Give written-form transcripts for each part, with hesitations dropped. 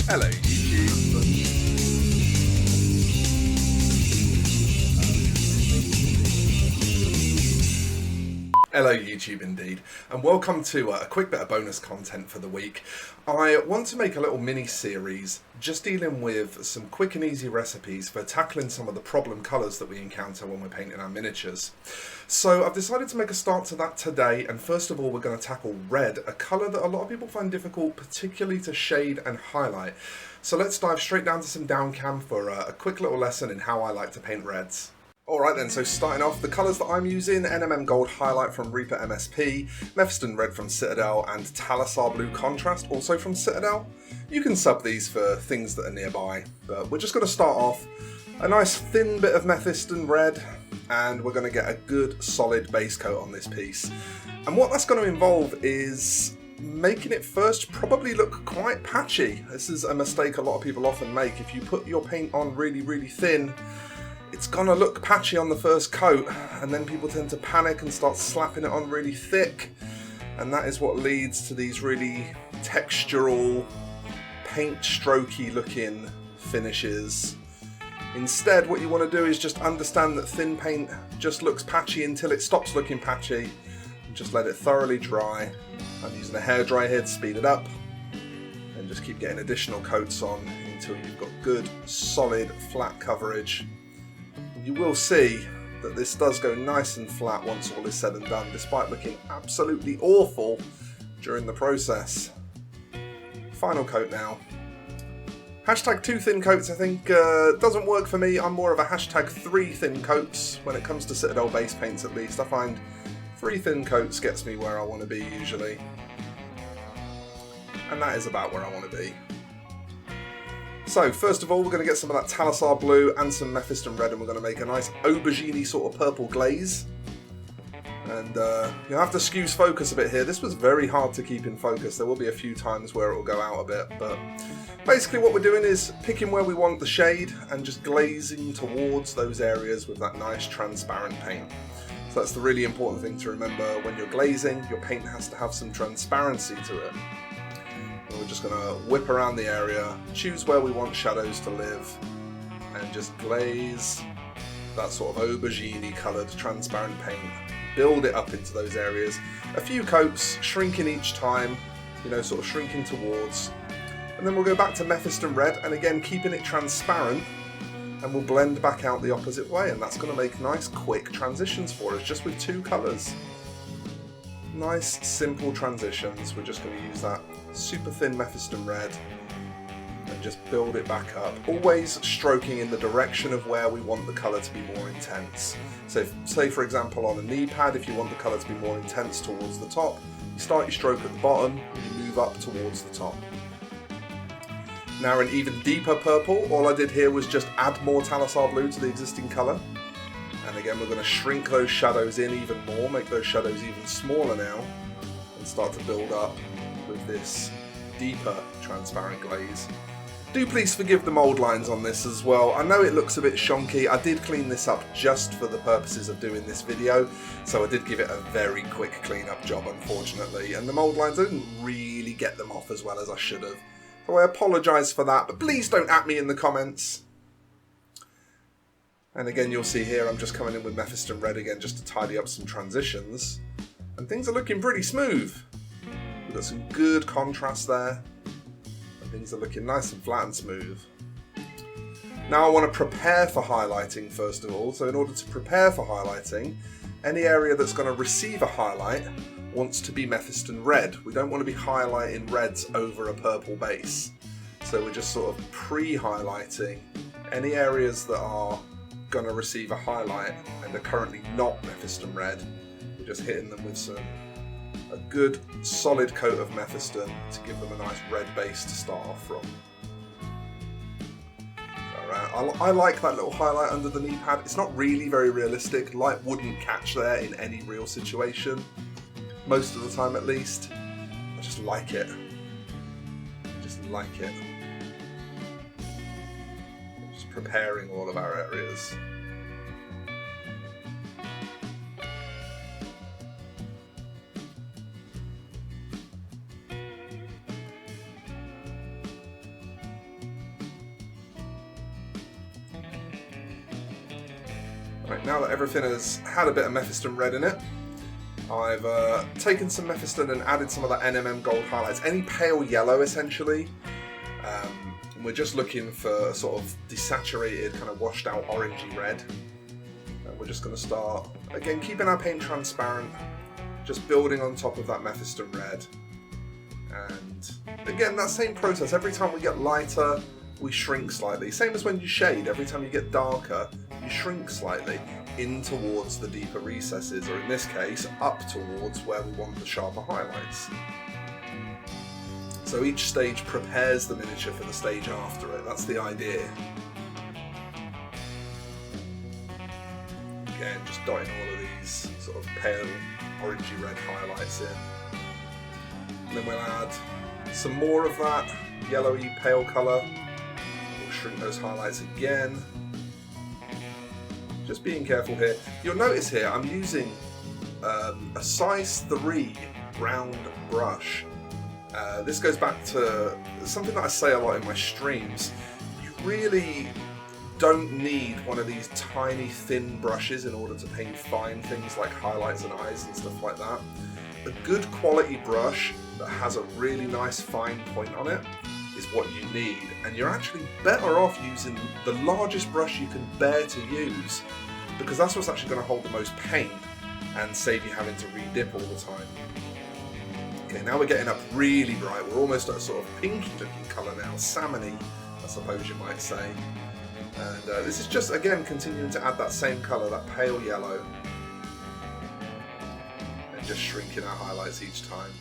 Hello YouTube. Hello YouTube indeed, and welcome to a quick bit of bonus content for the week. I want to make a little mini series just dealing with some quick and easy recipes for tackling some of the problem colours that we encounter when we're painting our miniatures. So I've decided to make a start to that today, and first of all we're going to tackle red, a colour that a lot of people find difficult, particularly to shade and highlight. So let's dive straight down to some down cam for a quick little lesson in how I like to paint reds. Alright then, so starting off, the colours that I'm using: NMM Gold Highlight from Reaper MSP, Mephiston Red from Citadel, and Talassar Blue Contrast, also from Citadel. You can sub these for things that are nearby, but we're just going to start off a nice thin bit of Mephiston Red, and we're going to get a good solid base coat on this piece. And what that's going to involve is making it first probably look quite patchy. This is a mistake a lot of people often make. If you put your paint on really thin, it's gonna look patchy on the first coat, and then people tend to panic and start slapping it on really thick, and that is what leads to these really textural, paint strokey looking finishes. Instead, what you want to do is just understand that thin paint just looks patchy until it stops looking patchy, and just let it thoroughly dry. I'm using a hairdryer here to speed it up, and just keep getting additional coats on until you've got good, solid, flat coverage. You will see that this does go nice and flat once all is said and done, despite looking absolutely awful during the process. Final coat now. Hashtag 2 thin coats, I think, doesn't work for me. I'm more of a hashtag 3 thin coats when it comes to Citadel base paints, at least. I find 3 thin coats gets me where I want to be usually. And that is about where I want to be. So first of all, we're going to get some of that Talassar blue and some Mephiston red, and we're going to make a nice aubergine sort of purple glaze. And you'll have to excuse focus a bit here. This was very hard to keep in focus. There will be a few times where it will go out a bit, but basically what we're doing is picking where we want the shade and just glazing towards those areas with that nice transparent paint. So that's the really important thing to remember. When you're glazing, your paint has to have some transparency to it. We're just going to whip around the area, choose where we want shadows to live, and just glaze that sort of aubergine coloured transparent paint. Build it up into those areas. A few coats, shrinking each time, you know, sort of shrinking towards. And then we'll go back to Mephiston Red, and again keeping it transparent, and we'll blend back out the opposite way, and that's going to make nice quick transitions for us, just with 2 colours. Nice simple transitions. We're just going to use that super thin Mephiston Red and just build it back up, always stroking in the direction of where we want the colour to be more intense. So say for example on a knee pad, if you want the colour to be more intense towards the top, you start your stroke at the bottom and you move up towards the top. Now an even deeper purple, all I did here was just add more Talassar blue to the existing colour. And again, we're going to shrink those shadows in even more, make those shadows even smaller now, and start to build up with this deeper transparent glaze. Do please forgive the mould lines on this as well. I know it looks a bit shonky. I did clean this up just for the purposes of doing this video, so I did give it a very quick clean up job, unfortunately, and the mould lines, I didn't really get them off as well as I should have. So I apologise for that, but please don't at me in the comments. And again, you'll see here I'm just coming in with Mephiston Red again just to tidy up some transitions. And things are looking pretty smooth. We've got some good contrast there. And things are looking nice and flat and smooth. Now I want to prepare for highlighting first of all. So in order to prepare for highlighting, any area that's going to receive a highlight wants to be Mephiston Red. We don't want to be highlighting reds over a purple base. So we're just sort of pre-highlighting any areas that are going to receive a highlight and are currently not Mephiston Red. We're just hitting them with a good solid coat of Mephiston to give them a nice red base to start off from. Alright, I like that little highlight under the knee pad. It's not really very realistic. Light wouldn't catch there in any real situation, most of the time at least. I just like it. I just like it. Preparing all of our areas. Right, now that everything has had a bit of Mephiston Red in it, I've taken some Mephiston and added some of that NMM gold highlights. Any pale yellow, essentially. We're just looking for sort of desaturated, kind of washed out orangey red. And we're just going to start, again, keeping our paint transparent, just building on top of that Mephiston Red. And again, that same process. Every time we get lighter, we shrink slightly. Same as when you shade. Every time you get darker, you shrink slightly in towards the deeper recesses, or in this case, up towards where we want the sharper highlights. So each stage prepares the miniature for the stage after it. That's the idea. Again, just dotting all of these sort of pale orangey red highlights in. And then we'll add some more of that yellowy pale colour. We'll shrink those highlights again. Just being careful here. You'll notice here I'm using a size 3 round brush. This goes back to something that I say a lot in my streams. You really don't need one of these tiny thin brushes in order to paint fine things like highlights and eyes and stuff like that. A good quality brush that has a really nice fine point on it is what you need, and you're actually better off using the largest brush you can bear to use, because that's what's actually going to hold the most paint and save you having to re-dip all the time. Okay, now we're getting up really bright. We're almost at a sort of pinky looking colour now, salmony, I suppose you might say. And this is just, again, continuing to add that same colour, that pale yellow, and just shrinking our highlights each time.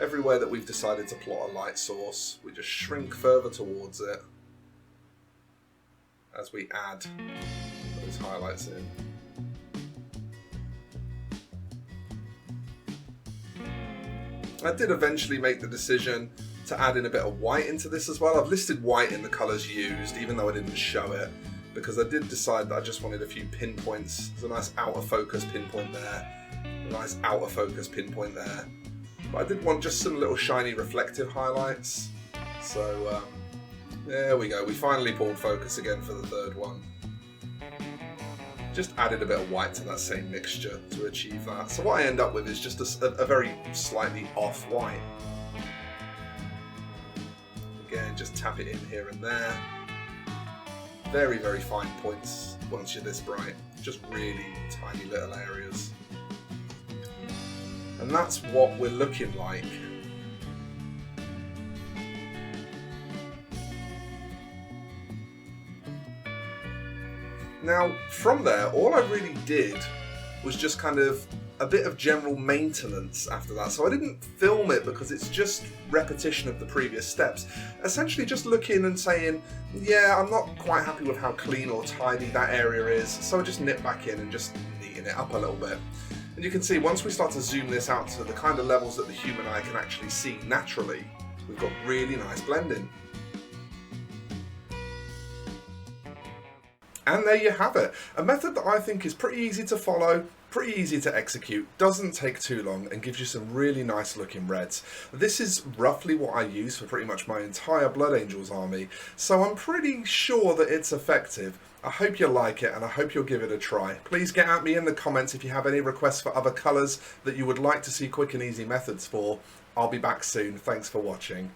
Everywhere that we've decided to plot a light source, we just shrink further towards it as we add those highlights in. I did eventually make the decision to add in a bit of white into this as well. I've listed white in the colours used, even though I didn't show it, because I did decide that I just wanted a few pinpoints. There's a nice out of focus pinpoint there, a nice out of focus pinpoint there. But I did want just some little shiny reflective highlights. So there we go, we finally pulled focus again for the third one. Just added a bit of white to that same mixture to achieve that. So what I end up with is just a very slightly off white. Again, just tap it in here and there. Very, very fine points once you're this bright. Just really tiny little areas. And that's what we're looking like. Now, from there, all I really did was just kind of a bit of general maintenance after that. So I didn't film it because it's just repetition of the previous steps. Essentially just looking and saying, yeah, I'm not quite happy with how clean or tidy that area is. So I just nip back in and just neaten it up a little bit. And you can see once we start to zoom this out to the kind of levels that the human eye can actually see naturally, we've got really nice blending. And there you have it. A method that I think is pretty easy to follow, pretty easy to execute, doesn't take too long, and gives you some really nice looking reds. This is roughly what I use for pretty much my entire Blood Angels army, so I'm pretty sure that it's effective. I hope you like it, and I hope you'll give it a try. Please get at me in the comments if you have any requests for other colours that you would like to see quick and easy methods for. I'll be back soon. Thanks for watching.